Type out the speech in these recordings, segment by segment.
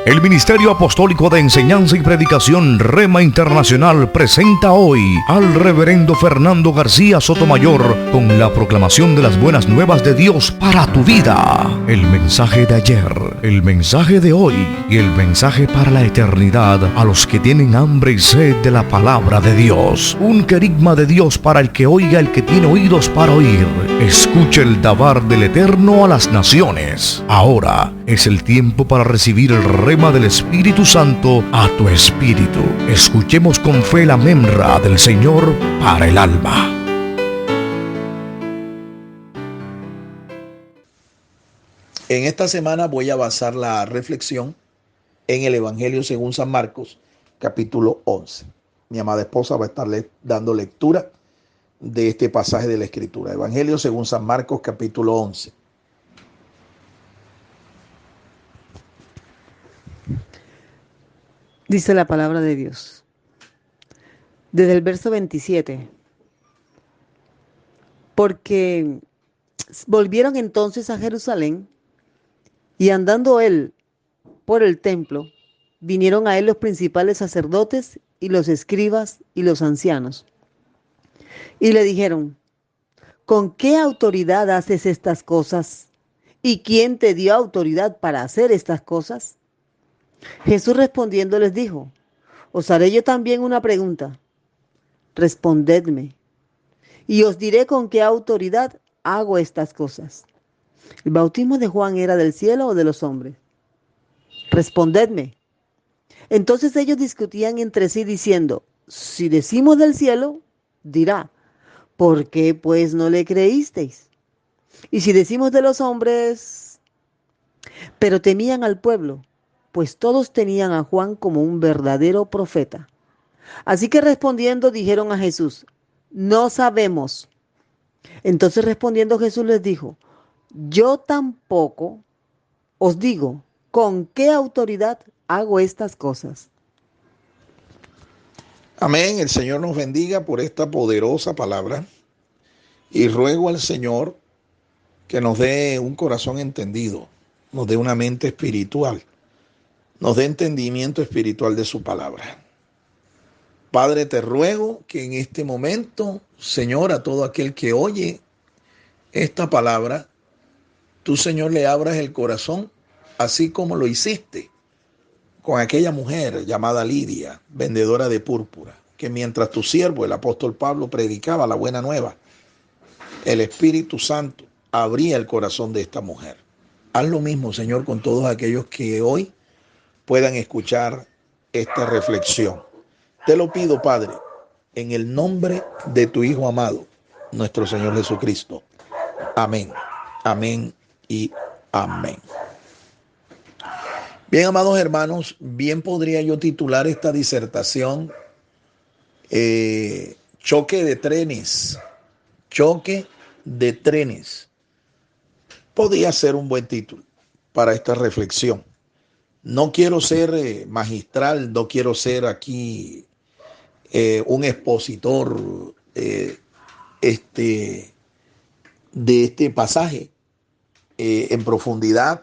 El Ministerio Apostólico de Enseñanza y Predicación Rema Internacional presenta hoy al Reverendo Fernando García Sotomayor con la proclamación de las buenas nuevas de Dios para tu vida. El mensaje de ayer, el mensaje de hoy y el mensaje para la eternidad a los que tienen hambre y sed de la palabra de Dios. Un querigma de Dios para el que oiga, el que tiene oídos para oír. Escuche el dabar del Eterno a las naciones. Ahora es el tiempo para recibir el rema del Espíritu Santo a tu espíritu. Escuchemos con fe la memra del Señor para el alma. En esta semana voy a basar la reflexión en el Evangelio según San Marcos, capítulo 11. Mi amada esposa va a estar dando lectura de este pasaje de la Escritura. Evangelio según San Marcos, capítulo 11. Dice la palabra de Dios, desde el verso 27, porque volvieron entonces a Jerusalén y andando él por el templo, vinieron a él los principales sacerdotes y los escribas y los ancianos. Y le dijeron, ¿con qué autoridad haces estas cosas? ¿Y quién te dio autoridad para hacer estas cosas? Jesús respondiendo les dijo, os haré yo también una pregunta. Respondedme, y os diré con qué autoridad hago estas cosas. ¿El bautismo de Juan era del cielo o de los hombres? Respondedme. Entonces ellos discutían entre sí diciendo, si decimos del cielo, dirá, ¿por qué pues no le creísteis? Y si decimos de los hombres, pero temían al pueblo, pues todos tenían a Juan como un verdadero profeta. Así que respondiendo dijeron a Jesús, no sabemos. Entonces respondiendo Jesús les dijo, yo tampoco os digo con qué autoridad hago estas cosas. Amén. El Señor nos bendiga por esta poderosa palabra y ruego al Señor que nos dé un corazón entendido, nos dé una mente espiritual, nos dé entendimiento espiritual de su palabra. Padre, te ruego que en este momento, Señor, a todo aquel que oye esta palabra, tú, Señor, le abras el corazón, así como lo hiciste con aquella mujer llamada Lidia, vendedora de púrpura, que mientras tu siervo, el apóstol Pablo, predicaba la buena nueva, el Espíritu Santo abría el corazón de esta mujer. Haz lo mismo, Señor, con todos aquellos que hoy puedan escuchar esta reflexión. Te lo pido, Padre, en el nombre de tu Hijo amado, nuestro Señor Jesucristo. Amén, amén y amén. Bien, amados hermanos, bien podría yo titular esta disertación choque de trenes. Choque de trenes. Podría ser un buen título para esta reflexión. No quiero ser magistral, no quiero ser aquí un expositor de este pasaje en profundidad,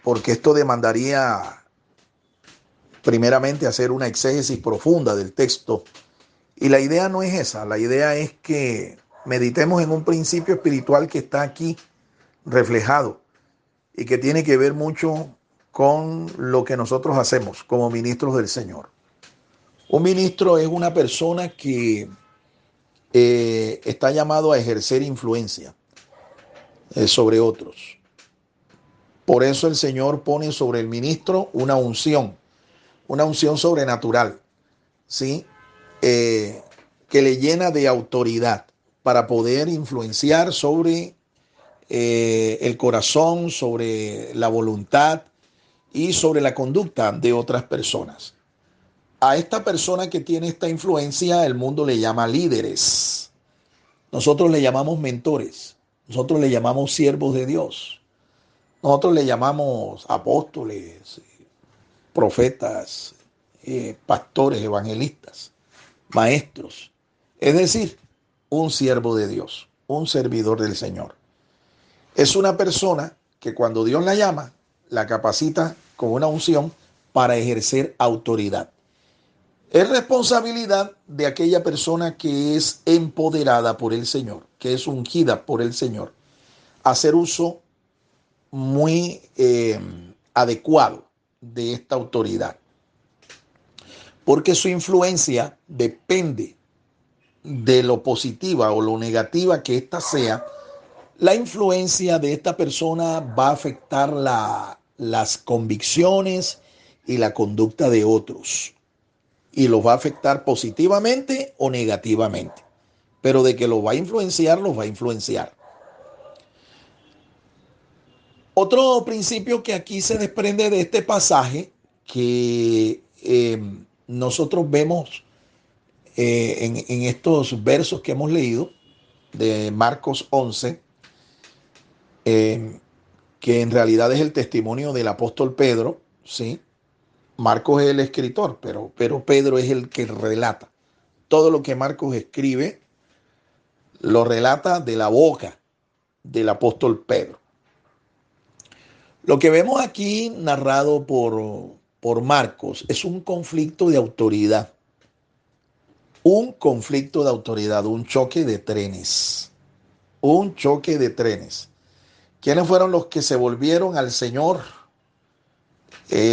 porque esto demandaría primeramente hacer una exégesis profunda del texto. Y la idea no es esa, la idea es que meditemos en un principio espiritual que está aquí reflejado y que tiene que ver mucho con lo que nosotros hacemos como ministros del Señor. Un ministro es una persona que está llamado a ejercer influencia sobre otros. Por eso el Señor pone sobre el ministro una unción sobrenatural, ¿sí? Que le llena de autoridad para poder influenciar sobre el corazón, sobre la voluntad y sobre la conducta de otras personas. A esta persona que tiene esta influencia, el mundo le llama líderes. Nosotros le llamamos mentores. Nosotros le llamamos siervos de Dios. Nosotros le llamamos apóstoles, profetas, pastores, evangelistas, maestros. Es decir, un siervo de Dios, un servidor del Señor. Es una persona que cuando Dios la llama, la capacita con una unción para ejercer autoridad. Es responsabilidad de aquella persona que es empoderada por el Señor, que es ungida por el Señor, hacer uso muy adecuado de esta autoridad, porque su influencia depende de lo positiva o lo negativa que ésta sea. La influencia de esta persona va a afectar las convicciones y la conducta de otros, y los va a afectar positivamente o negativamente, pero de que los va a influenciar, los va a influenciar. Otro principio que aquí se desprende de este pasaje, que nosotros vemos en estos versos que hemos leído de Marcos 11, que en realidad es el testimonio del apóstol Pedro, ¿sí? Marcos es el escritor, pero Pedro es el que relata. Todo lo que Marcos escribe lo relata de la boca del apóstol Pedro. Lo que vemos aquí narrado por Marcos es un conflicto de autoridad. Un conflicto de autoridad, un choque de trenes. Un choque de trenes. ¿Quiénes fueron los que se volvieron al Señor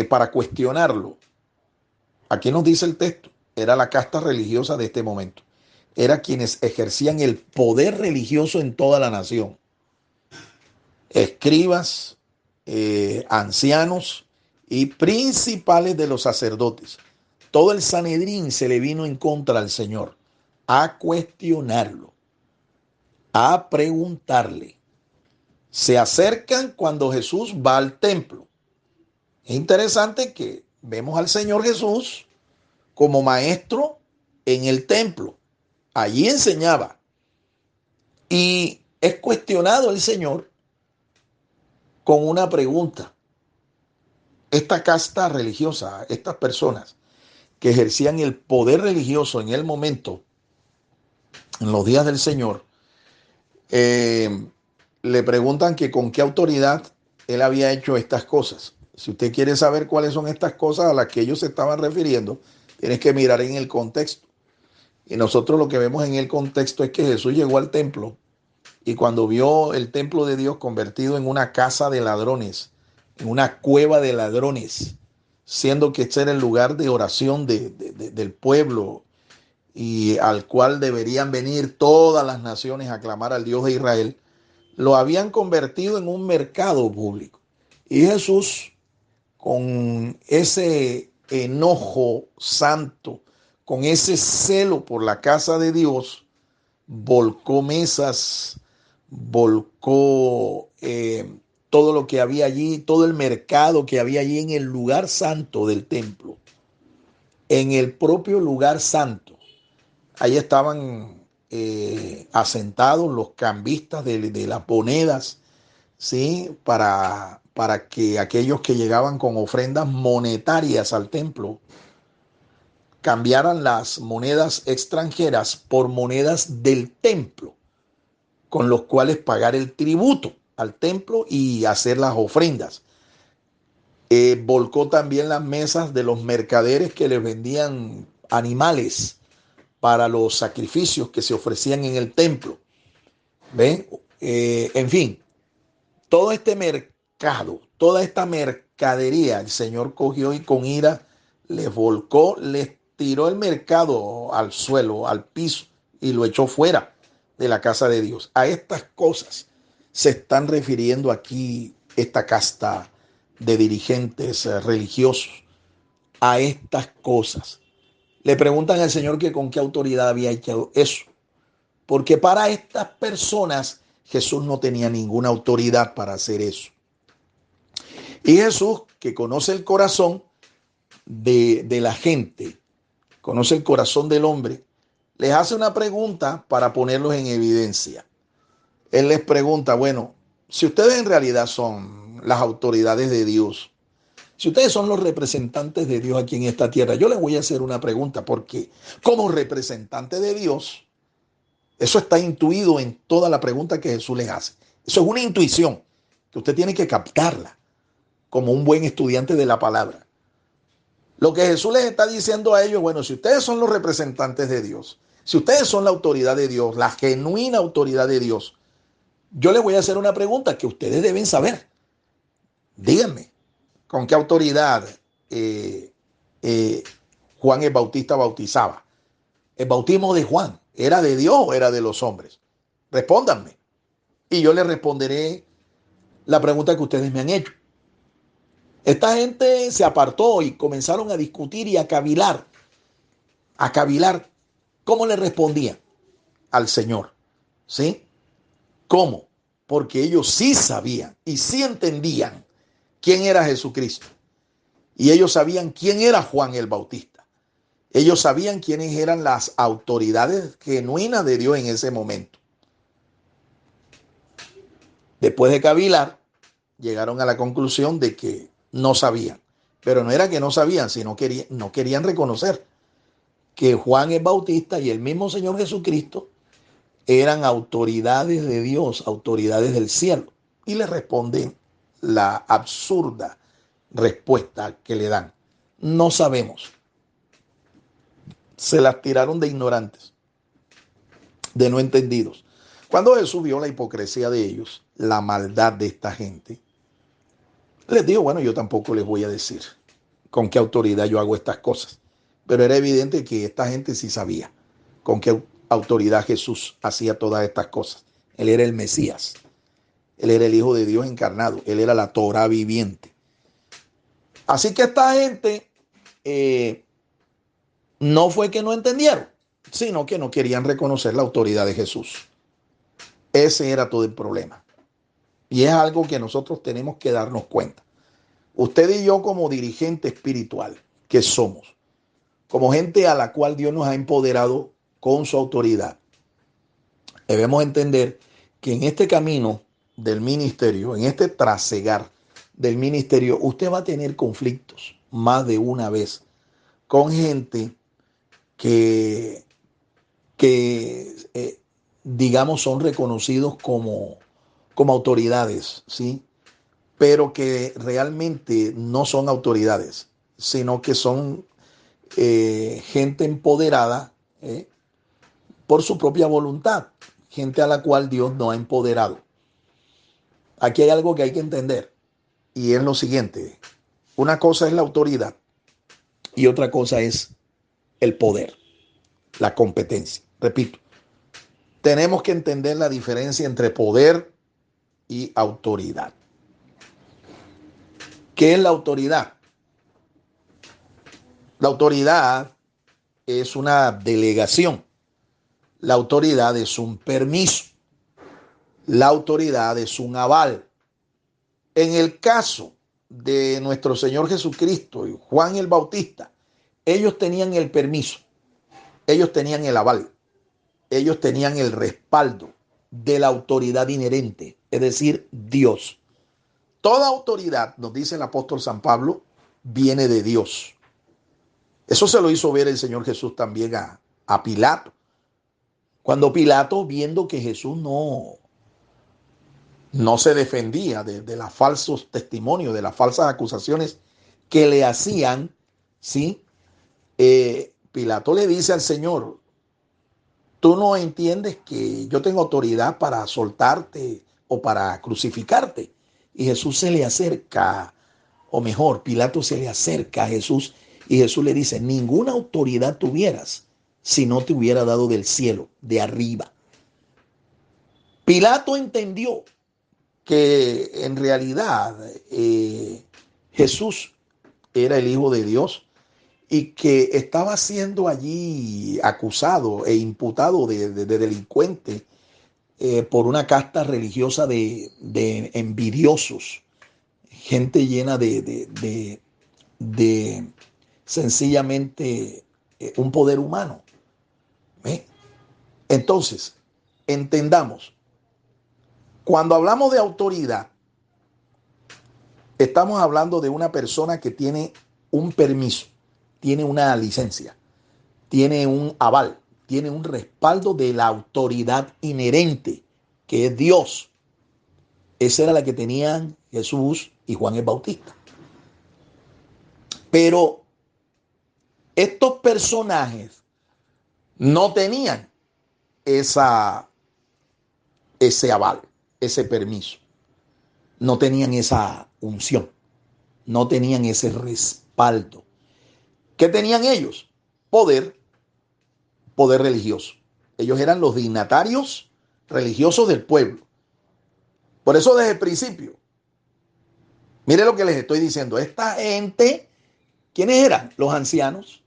para cuestionarlo? Aquí nos dice el texto, era la casta religiosa de este momento. Era quienes ejercían el poder religioso en toda la nación. Escribas, ancianos y principales de los sacerdotes. Todo el Sanedrín se le vino en contra al Señor a cuestionarlo, a preguntarle. Se acercan cuando Jesús va al templo. Es interesante que vemos al Señor Jesús como maestro en el templo. Allí enseñaba. Y es cuestionado el Señor con una pregunta. Esta casta religiosa, estas personas que ejercían el poder religioso en el momento, en los días del Señor, le preguntan que con qué autoridad él había hecho estas cosas. Si usted quiere saber cuáles son estas cosas a las que ellos se estaban refiriendo, tienes que mirar en el contexto. Y nosotros lo que vemos en el contexto es que Jesús llegó al templo y cuando vio el templo de Dios convertido en una casa de ladrones, en una cueva de ladrones, siendo que este era el lugar de oración del pueblo y al cual deberían venir todas las naciones a clamar al Dios de Israel, lo habían convertido en un mercado público. Y Jesús, con ese enojo santo, con ese celo por la casa de Dios, volcó mesas, volcó todo lo que había allí, todo el mercado que había allí en el lugar santo del templo, en el propio lugar santo. Ahí estaban asentados los cambistas de las monedas, ¿sí? Para que aquellos que llegaban con ofrendas monetarias al templo cambiaran las monedas extranjeras por monedas del templo, con los cuales pagar el tributo al templo y hacer las ofrendas. Volcó también las mesas de los mercaderes que les vendían animales para los sacrificios que se ofrecían en el templo. ¿Ven? En fin, todo este mercado, toda esta mercadería, el Señor cogió y con ira les volcó, les tiró el mercado al suelo, al piso, y lo echó fuera de la casa de Dios. A estas cosas se están refiriendo aquí esta casta de dirigentes religiosos. A estas cosas. Le preguntan al Señor que con qué autoridad había hecho eso. Porque para estas personas Jesús no tenía ninguna autoridad para hacer eso. Y Jesús, que conoce el corazón de la gente, conoce el corazón del hombre, les hace una pregunta para ponerlos en evidencia. Él les pregunta, bueno, si ustedes en realidad son las autoridades de Dios, si ustedes son los representantes de Dios aquí en esta tierra, yo les voy a hacer una pregunta, porque como representante de Dios, eso está intuido en toda la pregunta que Jesús les hace. Eso es una intuición que usted tiene que captarla. como un buen estudiante de la palabra. Lo que Jesús les está diciendo a ellos, bueno, si ustedes son los representantes de Dios, si ustedes son la autoridad de Dios, la genuina autoridad de Dios, yo les voy a hacer una pregunta que ustedes deben saber. Díganme, ¿con qué autoridad Juan el Bautista bautizaba? ¿El bautismo de Juan era de Dios o era de los hombres? Respóndanme. Y yo les responderé la pregunta que ustedes me han hecho. Esta gente se apartó y comenzaron a discutir y a cavilar. A cavilar. ¿Cómo le respondían al Señor? ¿Sí? ¿Cómo? Porque ellos sí sabían y sí entendían quién era Jesucristo. Y ellos sabían quién era Juan el Bautista. Ellos sabían quiénes eran las autoridades genuinas de Dios en ese momento. Después de cavilar, llegaron a la conclusión de que no sabían. Pero no era que no sabían, sino que no querían reconocer que Juan el Bautista y el mismo Señor Jesucristo eran autoridades de Dios, autoridades del cielo. Y le responden la absurda respuesta que le dan. No sabemos. Se las tiraron de ignorantes, de no entendidos. Cuando Jesús vio la hipocresía de ellos, la maldad de esta gente, les dijo, bueno, yo tampoco les voy a decir con qué autoridad yo hago estas cosas. Pero era evidente que esta gente sí sabía con qué autoridad Jesús hacía todas estas cosas. Él era el Mesías. Él era el Hijo de Dios encarnado. Él era la Torá viviente. Así que esta gente no fue que no entendieron, sino que no querían reconocer la autoridad de Jesús. Ese era todo el problema. Y es algo que nosotros tenemos que darnos cuenta. Usted y yo como dirigente espiritual que somos, como gente a la cual Dios nos ha empoderado con su autoridad, debemos entender que en este camino del ministerio, en este trasegar del ministerio, usted va a tener conflictos más de una vez con gente que digamos, son reconocidos como autoridades, ¿sí? Pero que realmente no son autoridades, sino que son gente empoderada por su propia voluntad, gente a la cual Dios no ha empoderado. Aquí hay algo que hay que entender, y es lo siguiente. Una cosa es la autoridad y otra cosa es el poder, la competencia. Repito, tenemos que entender la diferencia entre poder y autoridad. ¿Qué es la autoridad? La autoridad es una delegación. La autoridad es un permiso. La autoridad es un aval. En el caso de nuestro Señor Jesucristo y Juan el Bautista, ellos tenían el permiso, ellos tenían el aval, ellos tenían el respaldo de la autoridad inherente, es decir, Dios. Toda autoridad, nos dice el apóstol San Pablo, viene de Dios. Eso se lo hizo ver el Señor Jesús también a Pilato. Cuando Pilato, viendo que Jesús no se defendía de los falsos testimonios, de las falsas acusaciones que le hacían, ¿sí? Pilato le dice al Señor, tú no entiendes que yo tengo autoridad para soltarte o para crucificarte. Y Jesús se le acerca, o mejor, Pilato se le acerca a Jesús y Jesús le dice, ninguna autoridad tuvieras si no te hubiera dado del cielo, de arriba. Pilato entendió que en realidad Jesús era el Hijo de Dios y que estaba siendo allí acusado e imputado de delincuente por una casta religiosa de envidiosos, gente llena de sencillamente un poder humano. Entonces, entendamos, cuando hablamos de autoridad, estamos hablando de una persona que tiene un permiso, tiene una licencia, tiene un aval, tiene un respaldo de la autoridad inherente, que es Dios. Esa era la que tenían Jesús y Juan el Bautista. Pero estos personajes no tenían ese aval, ese permiso. No tenían esa unción. No tenían ese respaldo. ¿Qué tenían ellos? Poder religioso. Ellos eran los dignatarios religiosos del pueblo. Por eso desde el principio, mire lo que les estoy diciendo. Esta gente, ¿quiénes eran? Los ancianos,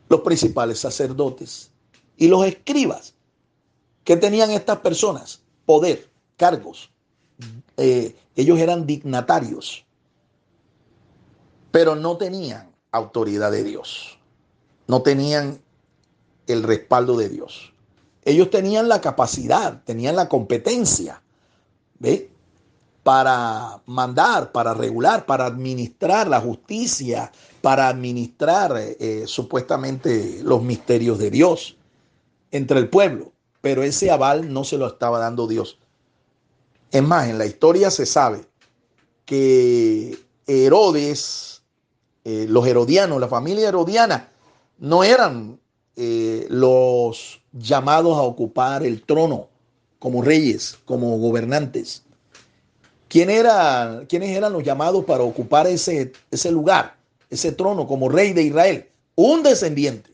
los principales sacerdotes y los escribas. ¿Qué tenían estas personas? Poder, cargos. Ellos eran dignatarios, pero no tenían autoridad de Dios. No tenían el respaldo de Dios. Ellos tenían la capacidad, tenían la competencia, ¿ve? Para mandar, para regular, para administrar la justicia, para administrar supuestamente los misterios de Dios entre el pueblo. Pero ese aval no se lo estaba dando Dios. Es más, en la historia se sabe que Herodes, los herodianos, la familia herodiana, no eran los llamados a ocupar el trono como reyes, como gobernantes. ¿Quiénes eran los llamados para ocupar ese lugar, ese trono como rey de Israel? Un descendiente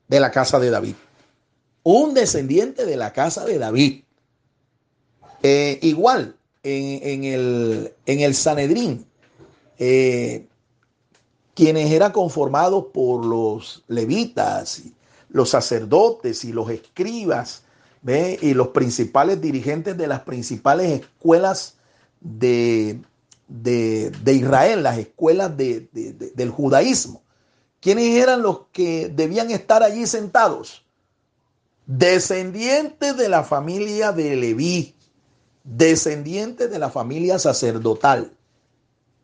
de la casa de David. Un descendiente de la casa de David. Igual, en el Sanedrín, quienes eran conformados por los levitas, los sacerdotes y los escribas, ¿ve? Y los principales dirigentes de las principales escuelas de Israel, las escuelas del judaísmo. ¿Quiénes eran los que debían estar allí sentados? Descendientes de la familia de Leví, descendientes de la familia sacerdotal.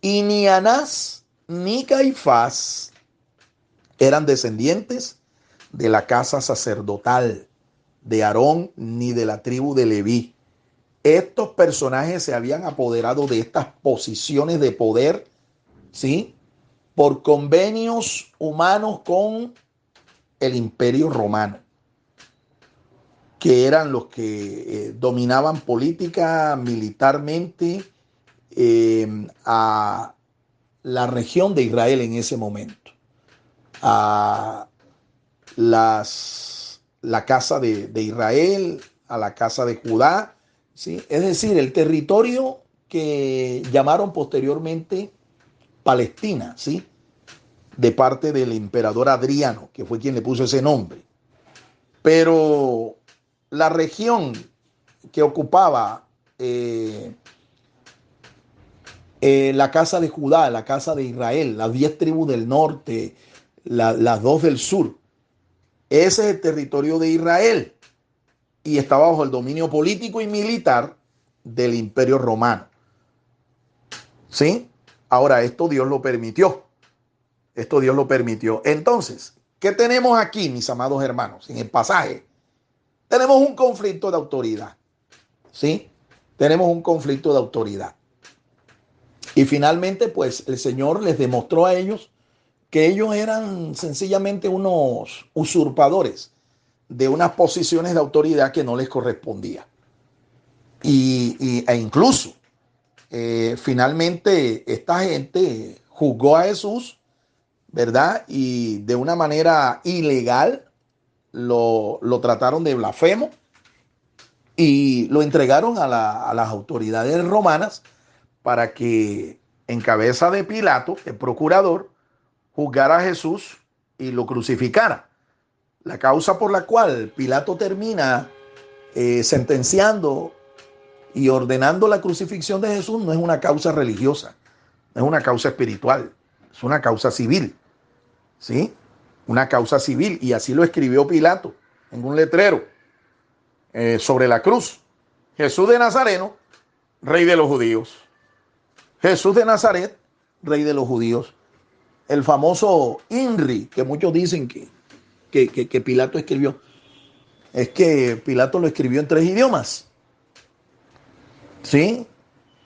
Y ni Anás ni Caifás eran descendientes de la casa sacerdotal de Aarón ni de la tribu de Leví. Estos personajes se habían apoderado de estas posiciones de poder, ¿sí? Por convenios humanos con el Imperio Romano, que eran los que dominaban política, militarmente, a la región de Israel en ese momento, a la casa de Israel, a la casa de Judá, ¿sí? Es decir, el territorio que llamaron posteriormente Palestina, ¿sí? De parte del emperador Adriano, que fue quien le puso ese nombre. Pero la región que ocupaba la casa de Judá, la casa de Israel, las 10 tribus del norte, las 2 del sur, ese es el territorio de Israel y estaba bajo el dominio político y militar del Imperio Romano. ¿Sí? Ahora, esto Dios lo permitió. Esto Dios lo permitió. Entonces, ¿qué tenemos aquí, mis amados hermanos? En el pasaje, tenemos un conflicto de autoridad. ¿Sí? Tenemos un conflicto de autoridad. Y finalmente, pues, el Señor les demostró a ellos que ellos eran sencillamente unos usurpadores de unas posiciones de autoridad que no les correspondía. E incluso, finalmente, esta gente juzgó a Jesús, ¿verdad? Y de una manera ilegal lo trataron de blasfemo y lo entregaron a las autoridades romanas para que en cabeza de Pilato, el procurador, juzgara a Jesús y lo crucificara. La causa por la cual Pilato termina sentenciando y ordenando la crucifixión de Jesús no es una causa religiosa, no es una causa espiritual, es una causa civil, ¿sí? Una causa civil, y así lo escribió Pilato en un letrero sobre la cruz. Jesús de Nazareno, rey de los judíos. Jesús de Nazaret, rey de los judíos. El famoso INRI, que muchos dicen que Pilato escribió. Es que Pilato lo escribió en 3 idiomas. ¿Sí?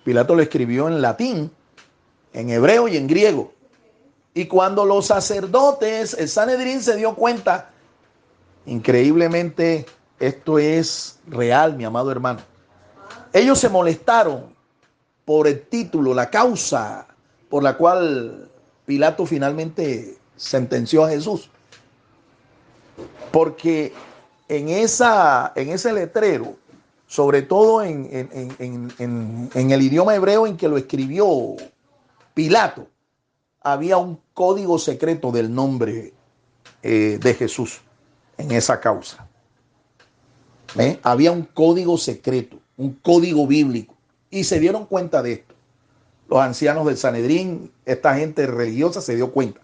Pilato lo escribió en latín, en hebreo y en griego. Y cuando los sacerdotes, el Sanedrín se dio cuenta, increíblemente esto es real, mi amado hermano. Ellos se molestaron por el título, la causa por la cual Pilato finalmente sentenció a Jesús. Porque en ese letrero, sobre todo en el idioma hebreo en que lo escribió Pilato, había un código secreto del nombre de Jesús en esa causa. Había un código secreto, un código bíblico, y se dieron cuenta de esto. Los ancianos del Sanedrín, esta gente religiosa se dio cuenta.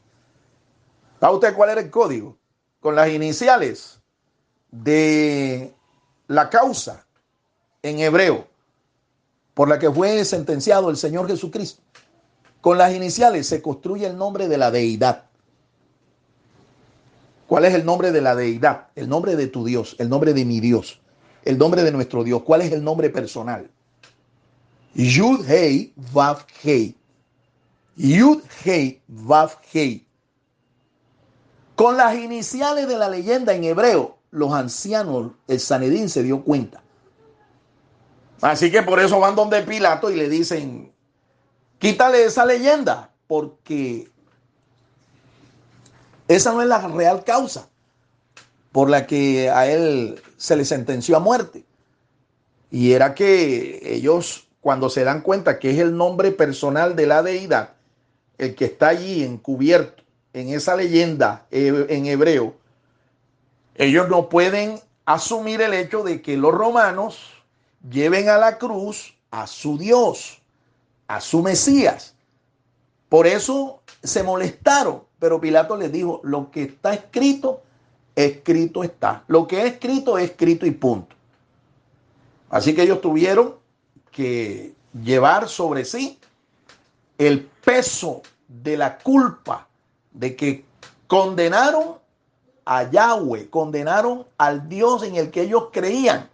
¿Sabe usted cuál era el código? Con las iniciales de la causa en hebreo por la que fue sentenciado el Señor Jesucristo. Con las iniciales se construye el nombre de la deidad. ¿Cuál es el nombre de la deidad? El nombre de tu Dios, el nombre de mi Dios, el nombre de nuestro Dios. ¿Cuál es el nombre personal? Yud Hei Vav Hei. Yud Hei Vav Hei. Con las iniciales de la leyenda en hebreo, los ancianos, el Sanedrín se dio cuenta. Así que por eso van donde Pilato y le dicen, quítale esa leyenda, porque esa no es la real causa por la que a él se le sentenció a muerte. Y era que ellos, cuando se dan cuenta que es el nombre personal de la deidad, el que está allí encubierto en esa leyenda en hebreo, ellos no pueden asumir el hecho de que los romanos lleven a la cruz a su Dios, a su Mesías. Por eso se molestaron, pero Pilato les dijo, lo que está escrito, escrito está. Lo que es escrito y punto. Así que ellos tuvieron que llevar sobre sí el peso de la culpa de que condenaron a Yahweh, condenaron al Dios en el que ellos creían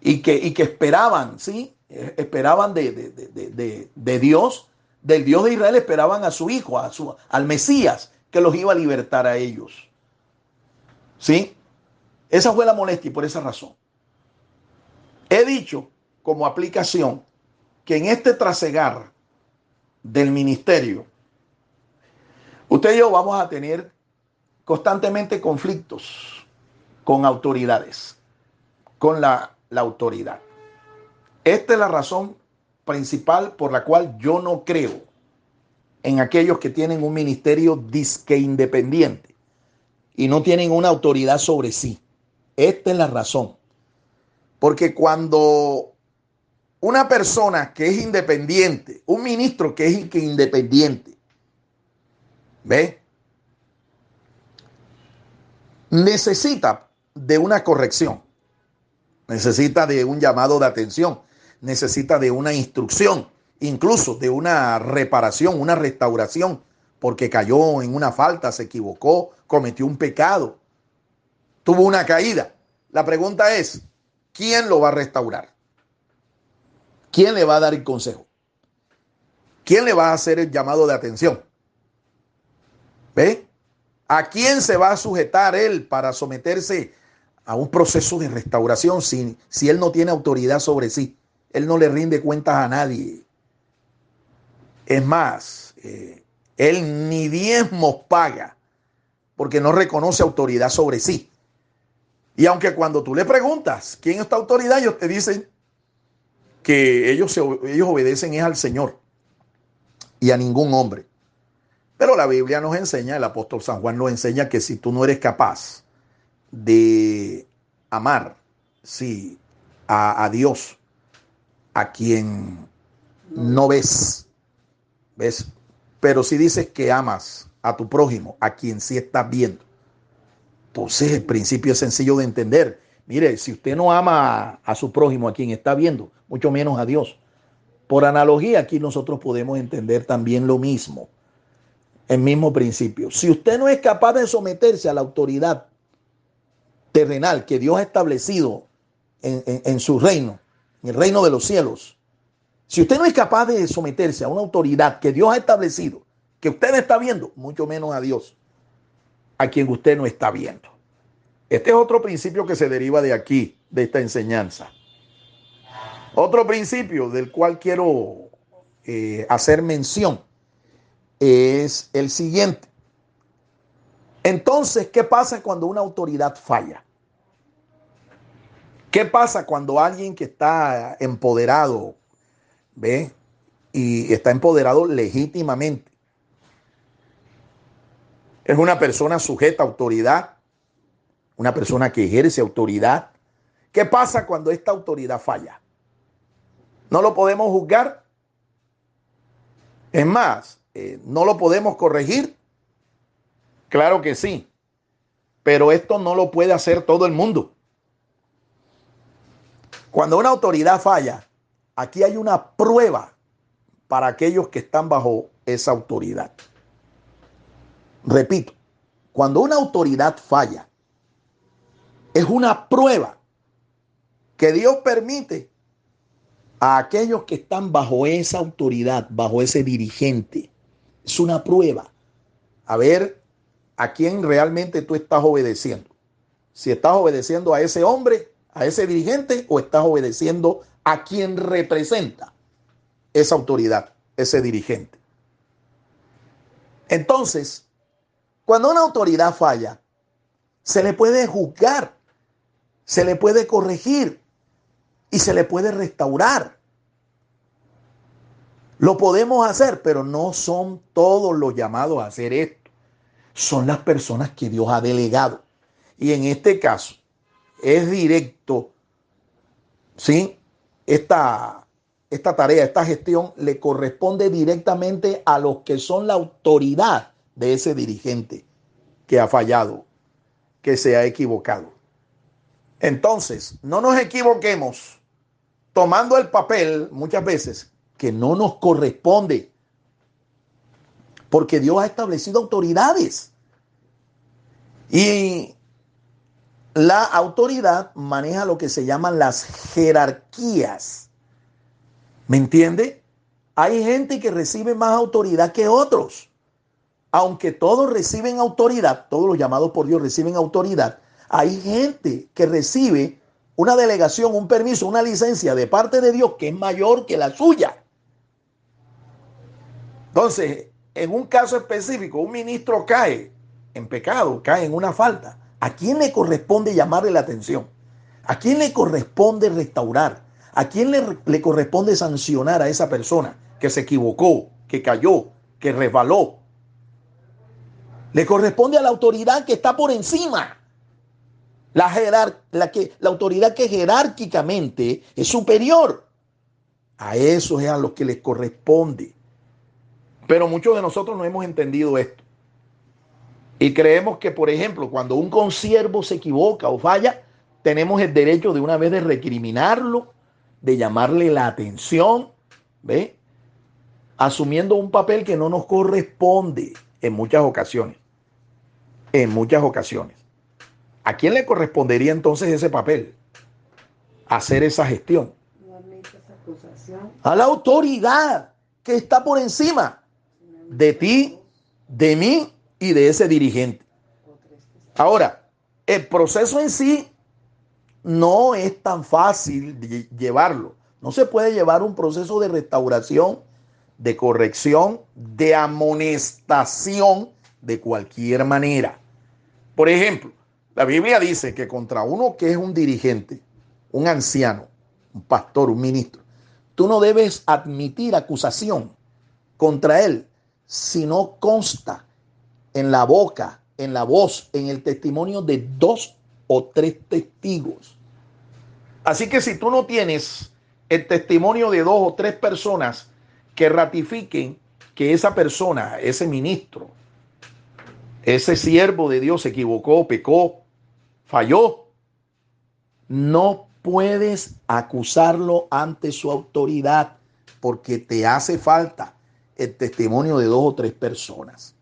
y que esperaban, ¿sí? Esperaban de Dios, del Dios de Israel, esperaban a su hijo, al Mesías, que los iba a libertar a ellos. ¿Sí? Esa fue la molestia y por esa razón he dicho como aplicación que en este trasegar del ministerio, usted y yo vamos a tener constantemente conflictos con autoridades, con la autoridad. Esta es la razón principal por la cual yo no creo en aquellos que tienen un ministerio disque independiente y no tienen una autoridad sobre sí. Esta es la razón. Porque cuando una persona que es independiente, un ministro que es independiente, ¿ve? Necesita de una corrección, necesita de un llamado de atención, necesita de una instrucción, incluso de una reparación, una restauración, porque cayó en una falta, se equivocó, cometió un pecado, tuvo una caída. La pregunta es, ¿quién lo va a restaurar? ¿Quién le va a dar el consejo? ¿Quién le va a hacer el llamado de atención? ¿Ve? ¿A quién se va a sujetar él para someterse a un proceso de restauración si él no tiene autoridad sobre sí? Él no le rinde cuentas a nadie. Es más, él ni diezmos paga porque no reconoce autoridad sobre sí. Y aunque cuando tú le preguntas quién es esta autoridad, ellos te dicen que ellos obedecen es al Señor y a ningún hombre. Pero la Biblia nos enseña, el apóstol San Juan nos enseña que si tú no eres capaz de amar, sí, a Dios, a quien no ves, pero si dices que amas a tu prójimo, a quien sí estás viendo, entonces el principio es sencillo de entender. Mire, si usted no ama a su prójimo, a quien está viendo, mucho menos a Dios. Por analogía, aquí nosotros podemos entender también lo mismo, el mismo principio. Si usted no es capaz de someterse a la autoridad terrenal que Dios ha establecido en su reino, en el reino de los cielos, si usted no es capaz de someterse a una autoridad que Dios ha establecido que usted no está viendo, mucho menos a Dios, a quien usted no está viendo. Este es otro principio que se deriva de aquí, de esta enseñanza. Otro principio del cual quiero hacer mención es el siguiente. Entonces, ¿qué pasa cuando una autoridad falla? ¿Qué pasa cuando alguien que está empoderado, ve, y está empoderado legítimamente, es una persona sujeta a autoridad, una persona que ejerce autoridad? ¿Qué pasa cuando esta autoridad falla? ¿No lo podemos juzgar? Es más, ¿no lo podemos corregir? Claro que sí, pero esto no lo puede hacer todo el mundo. Cuando una autoridad falla, aquí hay una prueba para aquellos que están bajo esa autoridad. Repito, cuando una autoridad falla, es una prueba que Dios permite a aquellos que están bajo esa autoridad, bajo ese dirigente. Es una prueba. A ver a quién realmente tú estás obedeciendo. Si estás obedeciendo a ese hombre, a ese dirigente, o estás obedeciendo a quien representa esa autoridad, ese dirigente. Entonces, cuando una autoridad falla, se le puede juzgar, se le puede corregir y se le puede restaurar. Lo podemos hacer, pero no son todos los llamados a hacer esto. Son las personas que Dios ha delegado. Y en este caso, es directo, ¿sí? Esta tarea, esta gestión le corresponde directamente a los que son la autoridad de ese dirigente que ha fallado, que se ha equivocado. Entonces, no nos equivoquemos tomando el papel muchas veces que no nos corresponde, porque Dios ha establecido autoridades y la autoridad maneja lo que se llaman las jerarquías. ¿Me entiende? Hay gente que recibe más autoridad que otros. Aunque todos reciben autoridad, todos los llamados por Dios reciben autoridad, hay gente que recibe una delegación, un permiso, una licencia de parte de Dios que es mayor que la suya. Entonces, en un caso específico, un ministro cae en pecado, cae en una falta. ¿A quién le corresponde llamarle la atención? ¿A quién le corresponde restaurar? ¿A quién le corresponde sancionar a esa persona que se equivocó, que cayó, que resbaló? Le corresponde a la autoridad que está por encima. La autoridad que jerárquicamente es superior. A eso es a los que les corresponde. Pero muchos de nosotros no hemos entendido esto. Y creemos que, por ejemplo, cuando un consiervo se equivoca o falla, tenemos el derecho de una vez de recriminarlo, de llamarle la atención, ¿ve? Asumiendo un papel que no nos corresponde en muchas ocasiones. En muchas ocasiones. ¿A quién le correspondería entonces ese papel? Hacer esa gestión. A la autoridad que está por encima de ti, de mí y de ese dirigente. Ahora, el proceso en sí no es tan fácil llevarlo. No se puede llevar un proceso de restauración, de corrección, de amonestación de cualquier manera. Por ejemplo, la Biblia dice que contra uno que es un dirigente, un anciano, un pastor, un ministro, tú no debes admitir acusación contra él si no consta en la boca, en la voz, en el testimonio de 2 o 3 testigos. Así que si tú no tienes el testimonio de 2 o 3 personas que ratifiquen que esa persona, ese ministro, ese siervo de Dios se equivocó, pecó, falló, no puedes acusarlo ante su autoridad porque te hace falta el testimonio de 2 o 3 personas.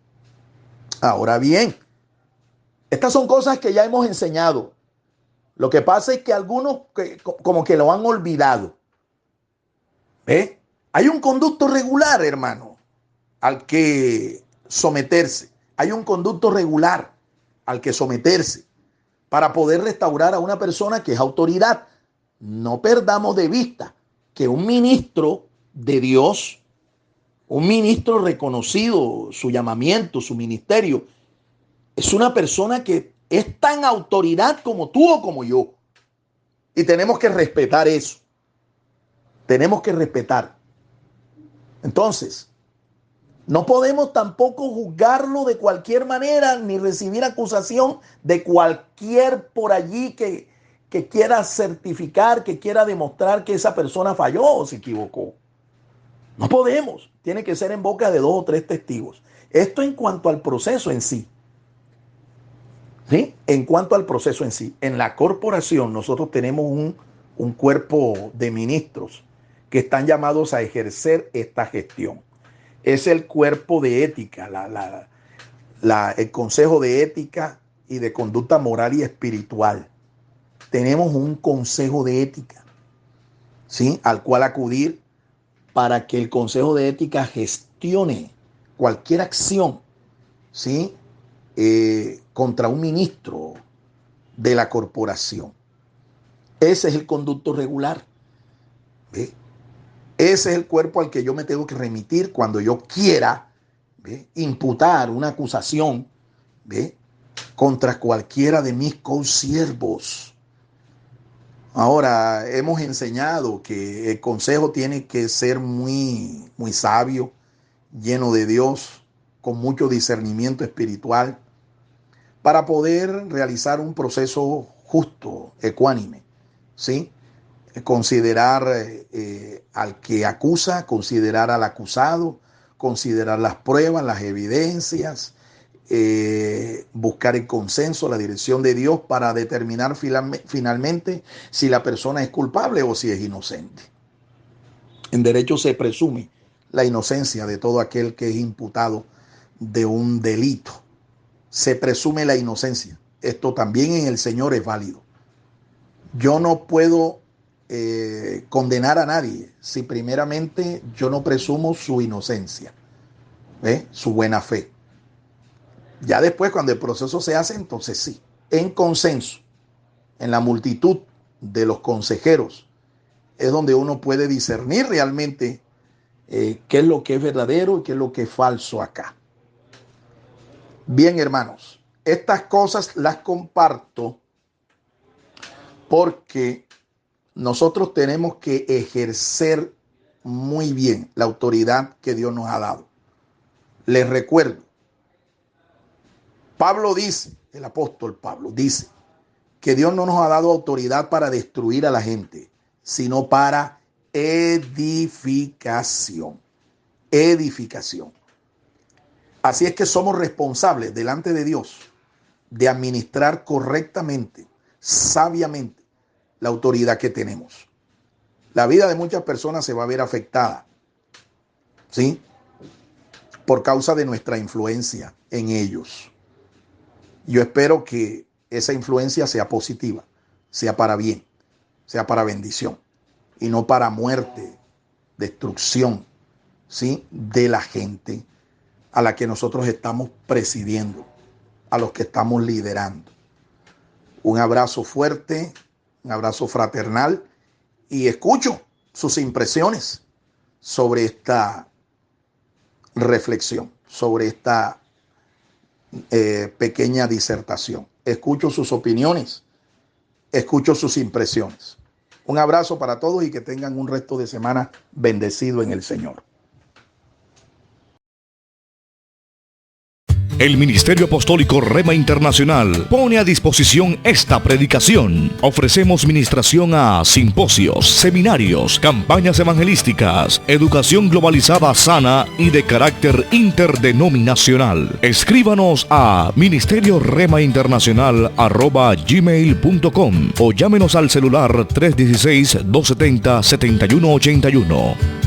Ahora bien, estas son cosas que ya hemos enseñado. Lo que pasa es que algunos como que lo han olvidado. ¿Ve? Hay un conducto regular, hermano, al que someterse. Hay un conducto regular al que someterse para poder restaurar a una persona que es autoridad. No perdamos de vista que un ministro de Dios, un ministro reconocido, su llamamiento, su ministerio, es una persona que es tan autoridad como tú o como yo. Y tenemos que respetar eso. Tenemos que respetar. Entonces, no podemos tampoco juzgarlo de cualquier manera ni recibir acusación de cualquier por allí que quiera certificar, que quiera demostrar que esa persona falló o se equivocó. No podemos. Tiene que ser en boca de 2 o 3 testigos. Esto en cuanto al proceso en sí. ¿Sí? En cuanto al proceso en sí. En la corporación nosotros tenemos un cuerpo de ministros que están llamados a ejercer esta gestión. Es el cuerpo de ética, el Consejo de Ética y de Conducta Moral y Espiritual. Tenemos un consejo de ética, ¿sí?, al cual acudir para que el Consejo de Ética gestione cualquier acción, ¿sí?, contra un ministro de la corporación. Ese es el conducto regular. ¿Ve? Ese es el cuerpo al que yo me tengo que remitir cuando yo quiera, ¿ve?, imputar una acusación, ¿ve?, contra cualquiera de mis consiervos. Ahora, hemos enseñado que el consejo tiene que ser muy, muy sabio, lleno de Dios, con mucho discernimiento espiritual, para poder realizar un proceso justo, ecuánime, ¿sí? Considerar al que acusa, considerar al acusado, considerar las pruebas, las evidencias, buscar el consenso, la dirección de Dios para determinar finalmente si la persona es culpable o si es inocente. En derecho se presume la inocencia de todo aquel que es imputado de un delito. Se presume la inocencia. Esto también en el Señor es válido. Yo no puedo condenar a nadie si primeramente yo no presumo su inocencia, su buena fe. Ya después, cuando el proceso se hace, entonces sí, en consenso, en la multitud de los consejeros, es donde uno puede discernir realmente qué es lo que es verdadero y qué es lo que es falso acá. Bien, hermanos, estas cosas las comparto porque nosotros tenemos que ejercer muy bien la autoridad que Dios nos ha dado. Les recuerdo, Pablo dice, el apóstol Pablo dice, que Dios no nos ha dado autoridad para destruir a la gente, sino para edificación. Edificación. Así es que somos responsables delante de Dios de administrar correctamente, sabiamente, la autoridad que tenemos. La vida de muchas personas se va a ver afectada, ¿sí?, por causa de nuestra influencia en ellos. Yo espero que esa influencia sea positiva, sea para bien, sea para bendición y no para muerte, destrucción, ¿sí?, de la gente a la que nosotros estamos presidiendo, a los que estamos liderando. Un abrazo fuerte, un abrazo fraternal y escucho sus impresiones sobre esta reflexión, sobre esta pequeña disertación. Escucho sus opiniones, escucho sus impresiones. Un abrazo para todos y que tengan un resto de semana bendecido en el Señor. El Ministerio Apostólico Rema Internacional pone a disposición esta predicación. Ofrecemos ministración a simposios, seminarios, campañas evangelísticas, educación globalizada sana y de carácter interdenominacional. Escríbanos a ministerioremainternacional@gmail.com o llámenos al celular 316-270-7181.